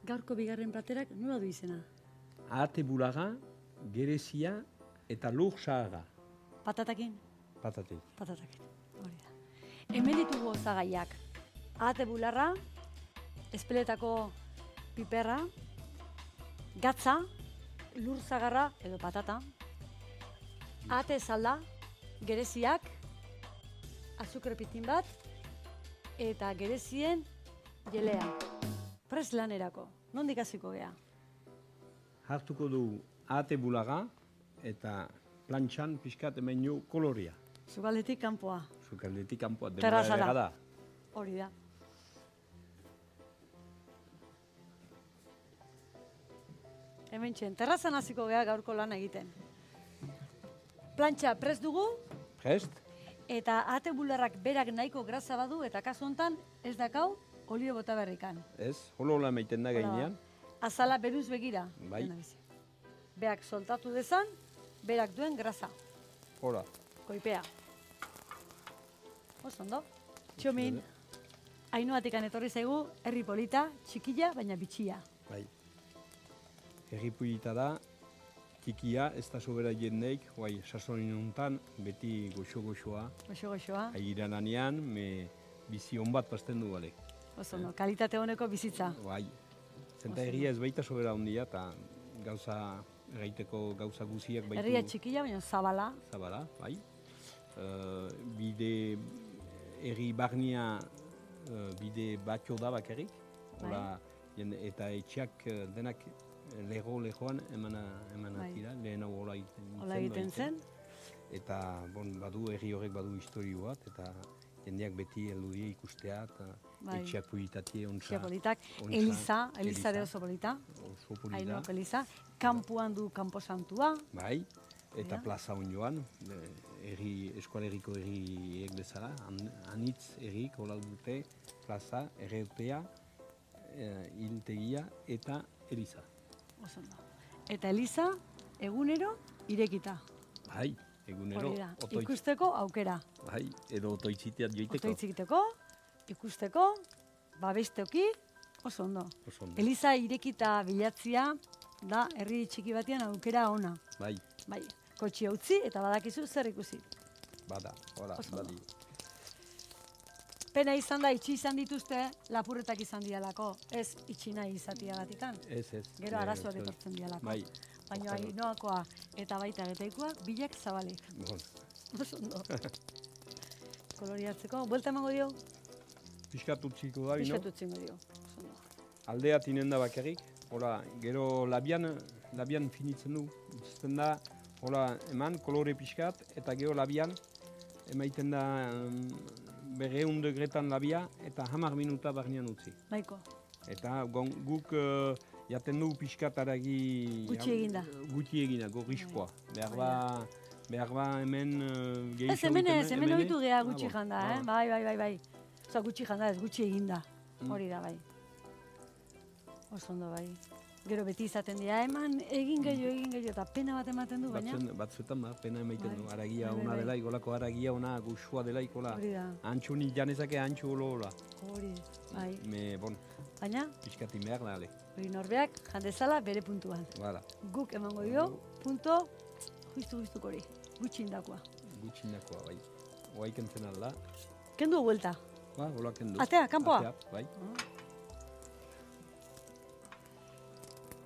Gaurko bigarren platerak nola du izena? Ahate bulaga, gerezia eta lur sahaga. Patatakin? Patatik. Patatakin, hori da. Hemen ditugu osagaiak. Ahate bularra, espeletako piperra, gatza, lur zagarra edo patata, ahate salda, gereziak, azukre pitin bat, eta gerezien jelea. Prest lanerako. Nondik hasiko gea? Hartuko du ahate bulaga eta plantxan pixkat hemen koloria. Zugaldetik kanpoa. Zukaldetik kanpoa, Terrazara. demora da. Hori da. Hemen txen, terrazan hasiko gea gaurko lana egiten. Plantxa prest dugu, Prest? eta ahate bularrak berak nahiko grasa badu, eta kasu hontan ez dakau olio bota berrikan. Ez, holola maiten da gainean. Azala beruz begira. Bai. dena bizi. Beak soltatu dezan, berak duen grasa. Hora. Koipea. Oso ondo. Txomin, Ainuatikan etorri zaigu, herri polita, txikila, baina bitxia. Bai. Herripulita da, tikia, ez da sobera jendeik, guai, sasonin untan, beti goxo-goxoa, Goxo-goxoa. airan anean, bizi hon bat pasten du gale. Oso ondo, kalitate honeko bizitza. Bai. Zenta herria ez baita sobera handia, eta gauza, gaiteko gauza guziak baitu. Herria txikila, baina zabala. Zabala, bai. Bide, herri barnia, bide batxo da bakarrik. Hola, eta etxeak denak lehoan emana dira, lehen hau hola egiten zen. Eta, badu, herri horrek badu historio bat, eta jendeak beti heldu die ikustea, eta etxeak politatie ontsa. Etxeak politak, Eliza de oso polita. Oso polita. Ainuako Eliza. Kampuan du Kamposantua. Bai, eta plaza hon joan, eskualeriko herriek bezala, anitz herrik, hola dute, plaza, erreupea, hiltegia eta Eliza. Oso ondo. Eta Eliza, egunero, irekita. Bai, egunero, Hori da, ikusteko aukera. Bai, edo otoitziteat joiteko. Otoitzikiteko, ikusteko, babesteoki, oso ondo. Oso ondo. Eliza irekita bilatzia da herri txiki batean aukera ona. Bai, Bai, kotxia utzi eta badakizu zer ikusi. bada, hola, Oso ondo. badi. Pena izan da, itxi izan dituzte, lapurretak izan dialako, ez itxi nahi izatiagatikan. Ez. Gero arazoak etortzen dialako. Bai. Baina Ainoakoa eta baita getaikoa, bilak zabalik. Bon, Oso ondo. Koloriatzeko, buelta emango dio? pixkat utziko da, no? Pixkat utzingo dio. Oso ondo. Aldea tinen da bakarrik, hola, gero labian finitzen du, izten da, hola, eman, kolore pixkat, eta gero labian, emaiten da berreun degretan labia, eta 10 minuta barnean utzi. Nahiko. Eta guk jaten du pixkat aragi... Gutxi eginda. Gutxi eginda, gorrizkoa. Behar ba hemen gehiago... Ez, hemen ohitu gea gutxi bon. janda, Bai. Osa, gutxi janda ez, gutxi eginda. Hori da, bai. Oso ondo, bai. Gero beti izaten dira, eman egin gehiago, eta pena bat ematen du, baina... Batzuetan pena emaiten du, aragia bai, ona bai. dela, igolako aragia ona, guxua dela, ikola. Hori da. Antxu nik janezake antxu holola. Hori, bai. Baina, Piskati behar da, ale. hori norbeak jandezala bere puntuan. Bala, Guk emango dio, punto, juistu hori, gutxi indakoa. gutxindakoa, bai. Oaik entzen alda. Kendu buelta. Ba, hola kendu. Atea, kanpoa? Atea, bai.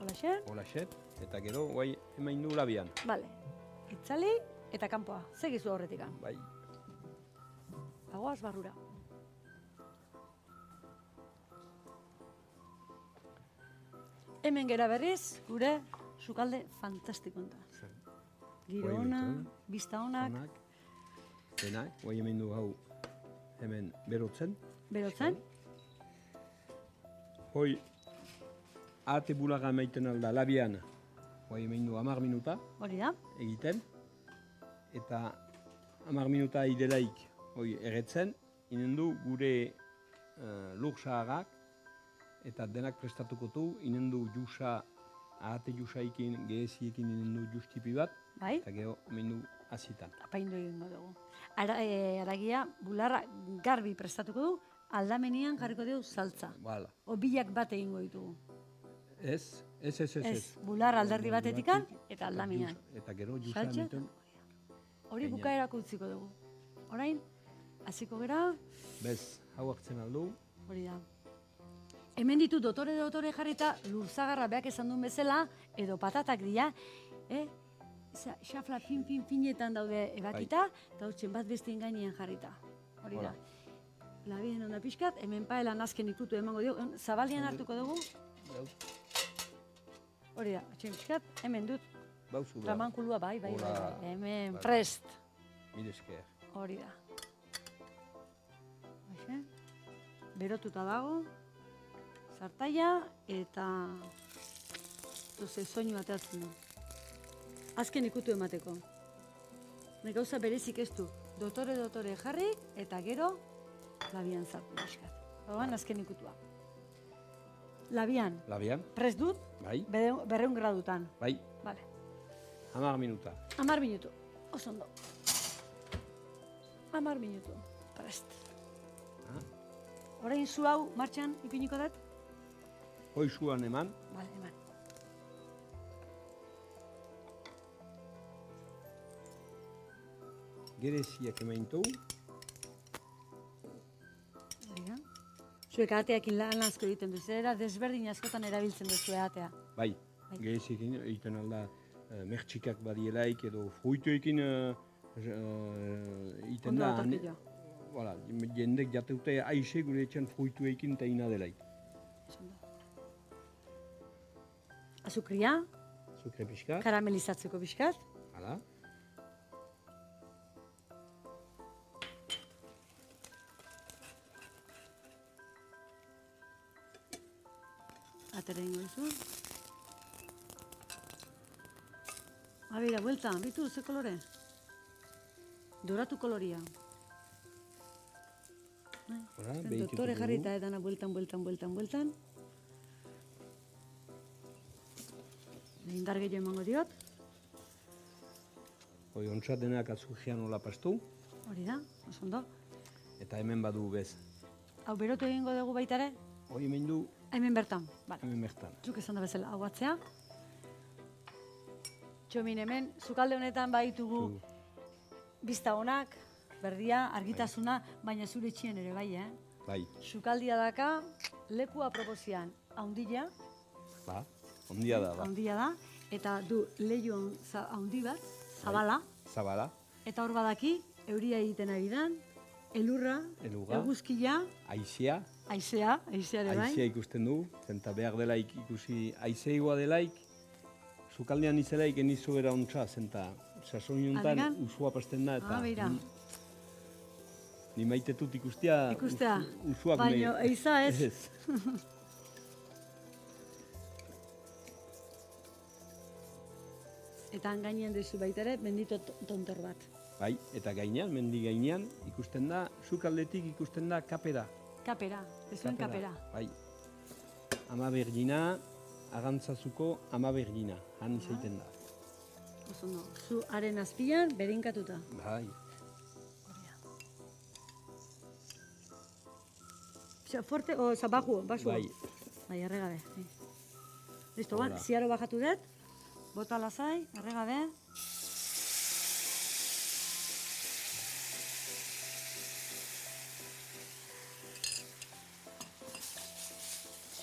Hola, xe? Hola xet, eta gero, guai, emain du labian. Bale. Itzali eta kanpoa. Segizu horretikan. Bai. Agoaz barrura. Hemen gera berriz, gure sukalde fantastiko honta. Giro ona, bista onak, Denak, guai emain du hau hemen berotzen. berotzen. Hoi, ahate bulaga emaiten alda labian, guai emain du 10 minuta Hori da. egiten. Eta 10 minuta idelaik, hoi, erretzen, inen du gure lur sahagak, eta denak prestatuko du, inen du jusa, ahate jusaikin, geheziekin inen du justipi bat, Bai, eta gero emain du azitan. apaindu egingo dugu. Aragia, bularra garbi prestatuko du, aldamenian jarriko dugu saltza. Bala, Obilak bat egingo ditugu. Ez. Ez, bular alderdi batetikan eta aldaminan. Eta gero jusa Saltxe, emiten. hori bukaerako utziko dugu. Orain, hasiko gera, Bez, hau hartzen aldu. hori da. Hemen ditu dotore jarrita, lurzagarra beak esan duen bezala, edo patatak dira, xafla finetan daude ebakita, eta hortzen bat besteen gainean jarrita. Hori da. Labien onda pixkat, hemen paela nazken ikutu emango dio, zabalian hartuko dugu. Hori da, atxen pixkat, hemen dut, Bauzu da. tramankulua bai. Hola. Hemen Bai. prest. Mil esker. Hori da. Hoxe. Berotuta dago, sartaia eta soinu ateratzen du. Azken ikutu emateko. Ne gauza berezik ez du. Dotore jarri eta gero labian sartu pixkat. Horban azken ikutua. Labian, Labian, prest dut, bai, 200 gradutan. bai, Vale. 10 minuta. 10 minutu, oso ondo. 10 minutu, prest. Orain zu hau martxan ipiniko dut? Hoizuan eman, Vale, eman. gereziak emaintu, Hori da. Zuek ateakin lan asko egiten duzu, desberdin askotan erabiltzen duzu atea. bai, Bai. gereziakin egiten alda mertxikak badielaik edo fruituekin egiten Ondo da. datorkio. Voilà, jendek jateute aixe gure etxan fruituekin eta ina delaik. Azukria, Zukre pixka, karamelizatzeko pixkat. hala. Atera ingo duzu. Abira, buelta, bitu, ze kolore? Doratu koloria. Hola, behituko Doktore dugu. jarrita edana bueltan. Indar gehiago emango diot. Hoi, ontsa denak azurjean hola pastu, Hori da, oso ondo. eta hemen badu bez. Hau berotu egingo dugu baita ere? Hoi hemen du, Hemen bertan. Vale. hemen bertan. Zuk esan da bezala, hau atzea. Txomin hemen, sukalde honetan baitugu bizta onak, berdia, argitasuna, baina zure etxean ere bai, Bai, Sukaldia daka, leku aproposian, haundila, ba, ondia da, ba. haundia da, eta du leion haundi bat, zabala, Zabala, eta hor badaki, euria egiten ari dan, elurra, Elurra. eguzkia, aizea, aizea ere bai. aizea ikusten du, zenta behar delaik ikusi aizeigua delaik, sukaldean izelaik enizu era ontsa, zenta sasoinuntan Adigan? usua pasten da, eta Beira, ni maitetut ikustea, Ikustea. usuak Baino, eiza ez. Ez. Eta han gainean duzu baita ere, bendito tontor bat. Bai, eta gainean, mendi gainean, ikusten da, sukaldetik ikusten da kapera. Kapera, ez zuen kapera. Bai. Ama bergina, arantzazuko ama bergina, han izaiten da. Oso ondo. Zu haren azpian, berinkatuta. Bai, Fuerte, o zabajo, basu. bai, Bai, erregabe. Listo, ba, Hola. ziaro bajatu dut. Bota lasai, erregabe.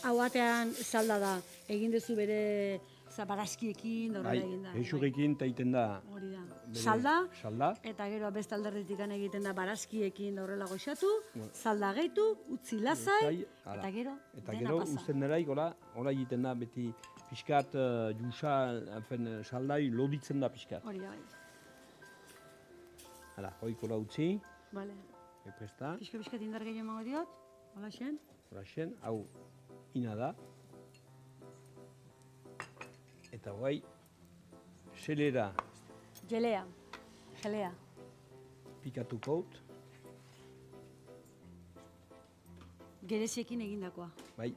Hau batean salda da. Egin duzu bere barazkiekin, da bai, horrela egin da. eixugekin taiten da. Hori da. bere Salda, Salda, eta gero beste alderditik egiten da barazkiekin da horrela goxatu, salda gehitu, utzi lasai, hala. eta gero Eta dena gero, pasa. uzten delaik, hola egiten da, beti pixkat, jusa, saldai loditzen da pixkat. Hori da, bai. Hala, hoikola utzi, Vale. epresta, Pixka indar gehiago emango diot, hola xen. horaxen, hau ina da. Eta guai, selera Gelea, gelea. pikatu kaut, Gereziekin egindakoa. bai,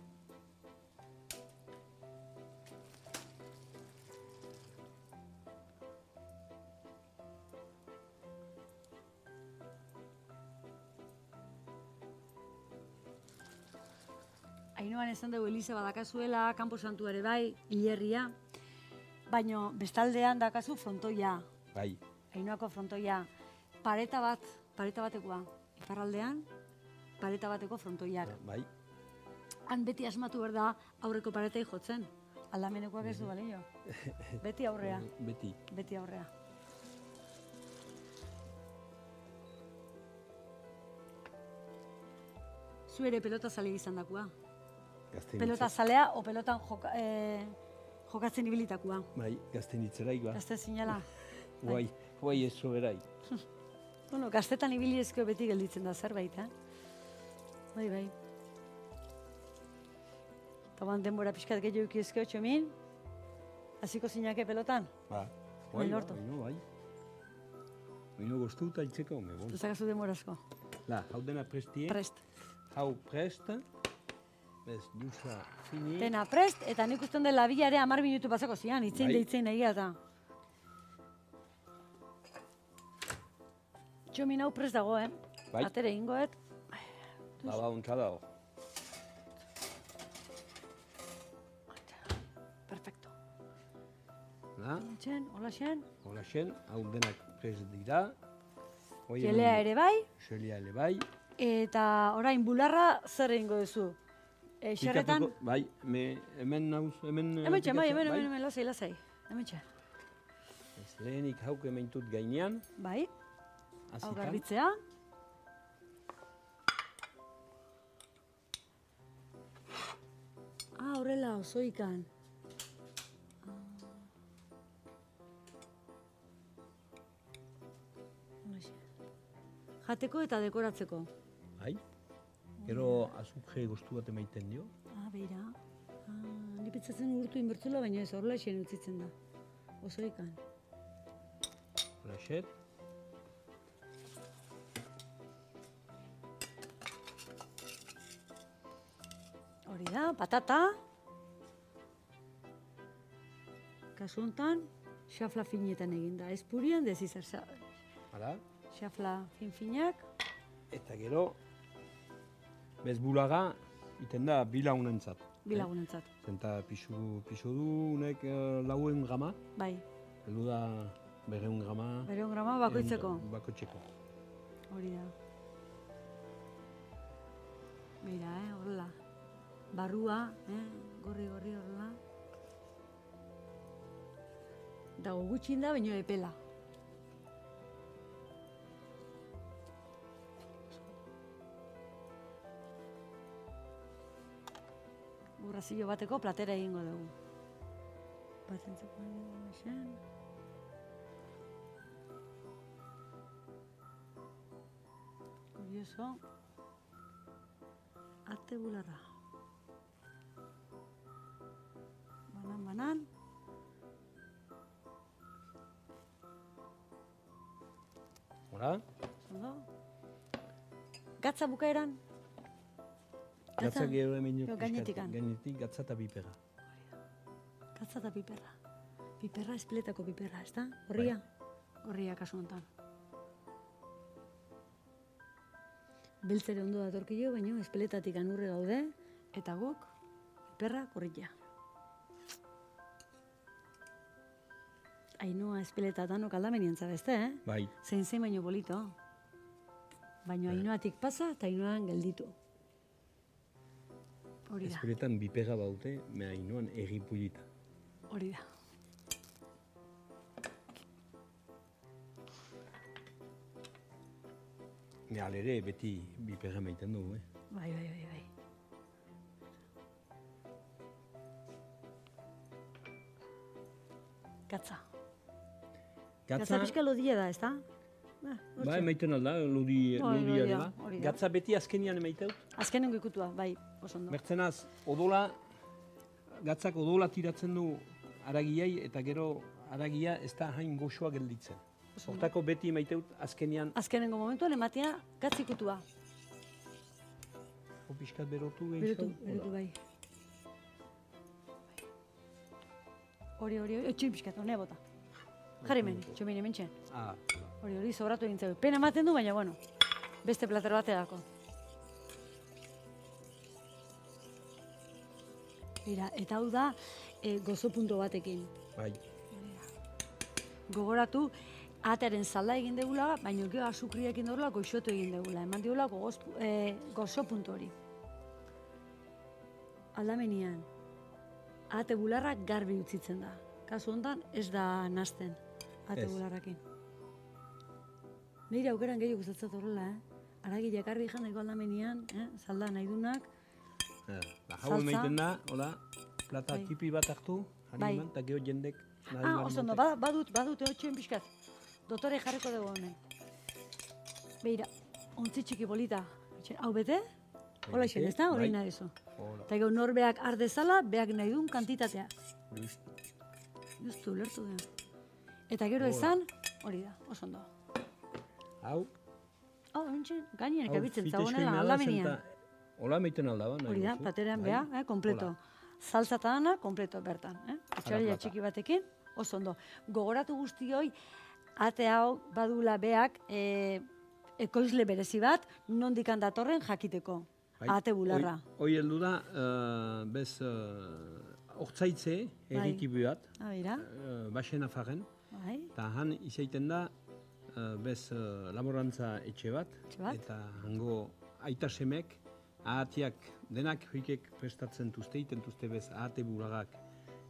Ainoan esan dugu Elize badakazuela, Kanpo Santua ere bai, hilerria, baino bestaldean dakazu frontoia, Bai, Ainoako frontoia, pareta batekoa, iparraldean, pareta bateko frontoiak. bai. Han beti asmatu behar da aurreko paretei jotzen, aldamenekoak ez du balio. Beti aurrea, Beti. beti aurrea. Zu ere pelota zale izan dakua. Pelota zalea o pelotan jokatzen ibilitakoa. Bai, gaztenitzeraik ba. Gazte zinala. Guai ez soberai. Bueno, gaztetan ibili ezkeo beti gelditzen da zerbait, Bai, bai. Taban denbora pixkat gehiago ikizkeo txomin, hasiko zinake pelotan. Ba, Bai, lortu. bai. Oino goztuta itzeko, me bon. Zagazu denbora asko. La, hau dena prestie. Prest. Hau prest. Bez, duza fini. Dena prest, eta nik usten dela bilare 10 minutu pasako zian, itzein Bai. deitzen egia eta. Txomin hau prest dago, Bai. Atere ingoet. Baba ontsa dago. Perfecto. La, Hola xen. hola xen, hau denak prest dira. Jelea ere bai. Xelea ere bai. Eta orain bularra zer egingo duzu? Xerretan? Pikatuko- Bai, hemen nauz, hemen... Hemen txe, bai, pikatzea, hemen, lasai. Hemen txe. Ez lehenik hauk emeintut gainean, Bai, hau hazitan. garbitzea. Horrela, osoikan. Jateko eta dekoratzeko. Bai. Gero azukre goztu bat emaiten dio. Beira. Ni pentsatzen urtu inbertzula, baina ez horrela xen utzitzen da. Osoikan. Hola xet. Hori da, patata. Kasu honetan, xafla finetan eginda. Ez purian, dezizer. Hala. Xafla fin-finak. Eta gero, bez bulaga, iten da bilagunentzat. Bilagunentzat. Zenta pixu du unek lauen grama, Bai, heldu da 200 grama. 200 grama bakoitzeko. Bakoitzeko. Hori da. Beira, horrela. Barrua, gorri horrela. Dago gutxin da, baino epela. Urrazillo bateko platera egingo dugu. Patentzeko xen. Curioso. Ate bularra. Banan. Hola? Ondo. Gatza bukaeran. Gatza gero hemen Gero gainetikan. Gainetik gatza eta bipera. Gatza eta piperra. Piperra, espeletako piperra, ez da? Gorria? Gorria kasu honetan. Beltzere ondo datorkio, baina espeletatik anurre gaude, eta guk, piperra, gorria. Ainoa espeletatan okaldamenien zabezte, Bai. Zein baino bolito. Baina ainoatik pasa eta ainoan gelditu. Hori da, Esperetan bipera baute, mea inoan erripulita. hori da. Mea alere beti bipera maiten dugu, Bai. Gatza. Gatza pixka lodia da, ez da? Ba, emaiten alda, lodia hori da. da, hori da. Gatza beti azkenian emaiteut. Azkenengo ikutua, bai, oso ondo. Mertzenaz, odola, gatzak odola tiratzen du aragiai, eta gero aragia ez da hain goxoa gelditzen. Hortako beti emaiteut azkenian, Azkenengo momentuan ematea gatz ikutua. pixkat berotu Berutu, gehiago. bai. Hori, etxoin pixkat, honea bota. Jarri hemen, txomin hemen txen. Ah, Hori, sobratu egin zeu. Pena ematen du, baina, bueno, beste plater bateako. Begira, eta hau da gozo punto batekin. Bai, Gogoratu, atearen zalda egin degula, baina gero azukria egin dugula goxotu egin degula. Eman digula gozo puntu hori. Aldamenean, ate bularra garbi utzitzen da. Kasu honetan ez da nazten ate Ez. bularrakin. Nire aukeran gehiago gustatzen horrela, Aragi jarri janeko aldamenean, zalda nahi dunak. hau emaiten da, hola, plata Bai. tipi bat hartu, Bai. eman, eta gero jendek nahi Oso ondo, badut eotxen pixkat. Dotore jarriko dugu honen. Beira, ontzi txiki bolita. Hau bete? Hola isen, ez da? Hori Bai. nahi eso. Hola, Eta gero norbeak ardezala, beak nahi duen kantitatea. listo. Justu, lertu da. Eta gero Hola. esan, hori da, oso ondo. Hau, Ontsen, gainen hau ekabitzen fite zagonela, eskuina da, aldamenean. zenta- Hola meiten aldaba, nahi Hori da, duzu. paterean Bai. beha, kompleto. Hola. Saltza eta dana, kompleto bertan. Etxarila plata. txiki batekin, oso ondo. Gogoratu guztioi, ate hau badula beak ekoizle berezi bat, nondikan datorren jakiteko. Bai. Ate bularra. Hoi heldu da, bez, hortzaitze, errikibu bat, Beira, baxen afaren, bai, eta han izaiten da, bez, laborantza etxe bat, Etxe bat. eta hango aita semek, ahatiak denak hoikek prestatzen tuzte, iten tuzte bez ahate buragak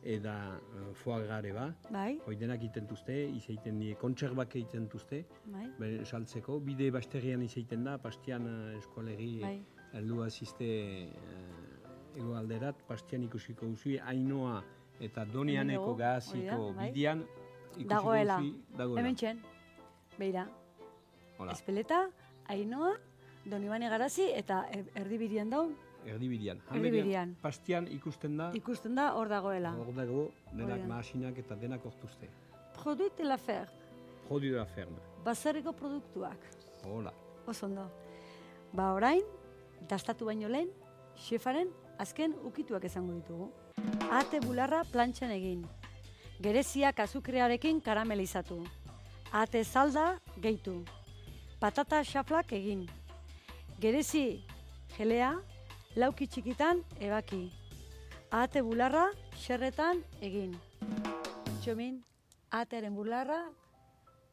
eda foagare ba, bai, hoi denak iten tuzte, izaiten die kontserbak egiten tuzte, bai, saltzeko, bide basterrian izaiten da, pastian eskolegi bai. heldu azizte egoalderat, pastian ikusiko duzu, Ainoa eta Donianeko Hemen dago, gaziko hori da, bai. bidean ikusiko Dagoela. duzu, dagoela. Hemen txen, beira, Hola, Espeleta, Ainoa, Donibane Garazi eta erdibirian daun, erdibidean. Erdibidean. Pastian ikusten da, ikusten da hor dagoela. hor dago, denak Hori da. mahasinak eta denak hortuzte. Produit de la fer, Produit de la ferme. baserriko produktuak. Hola. Oso ondo. Ba orain, dastatu baino lehen, xefaren azken ukituak esango ditugu. Ate bularra plantxan egin. Gereziak azukrearekin karamelizatu. Ate zalda gehitu. Patata xaflak egin. Gerezi gelea lauki txikitan ebaki. Ate bularra xerretan egin. Txomin, atearen bularra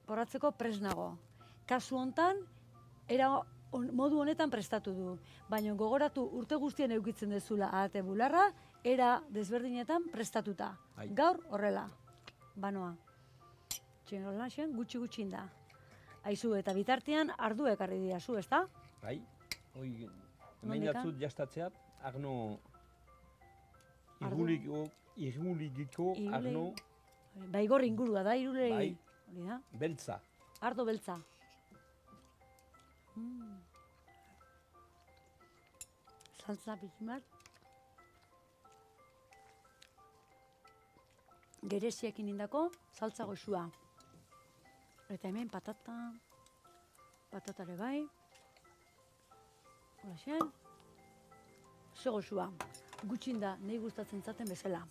borratzeko presnago. Kasu hontan, modu honetan prestatu du. Baina gogoratu urte guztien eukitzen dezula ate bularra, era desberdinetan prestatuta. Bai. Gaur horrela, banoa. Txenola xen, gutxi da. Aizu eta bitartean ardu ekarri diazu, ezta? Bai, hoi, hemen Nondikan? jatzut jastatzeat, arno Ardo? irguligiko Irule- arno Baigor ingurua da, irulei. Bai. Hori da, beltza. ardo beltza. Saltza pizmat. Gereziakin indako saltza goxua. Eta hemen patatare bai. Hola xen. Ze goxua. Gutxin da, nahi gustatzen zaten bezala.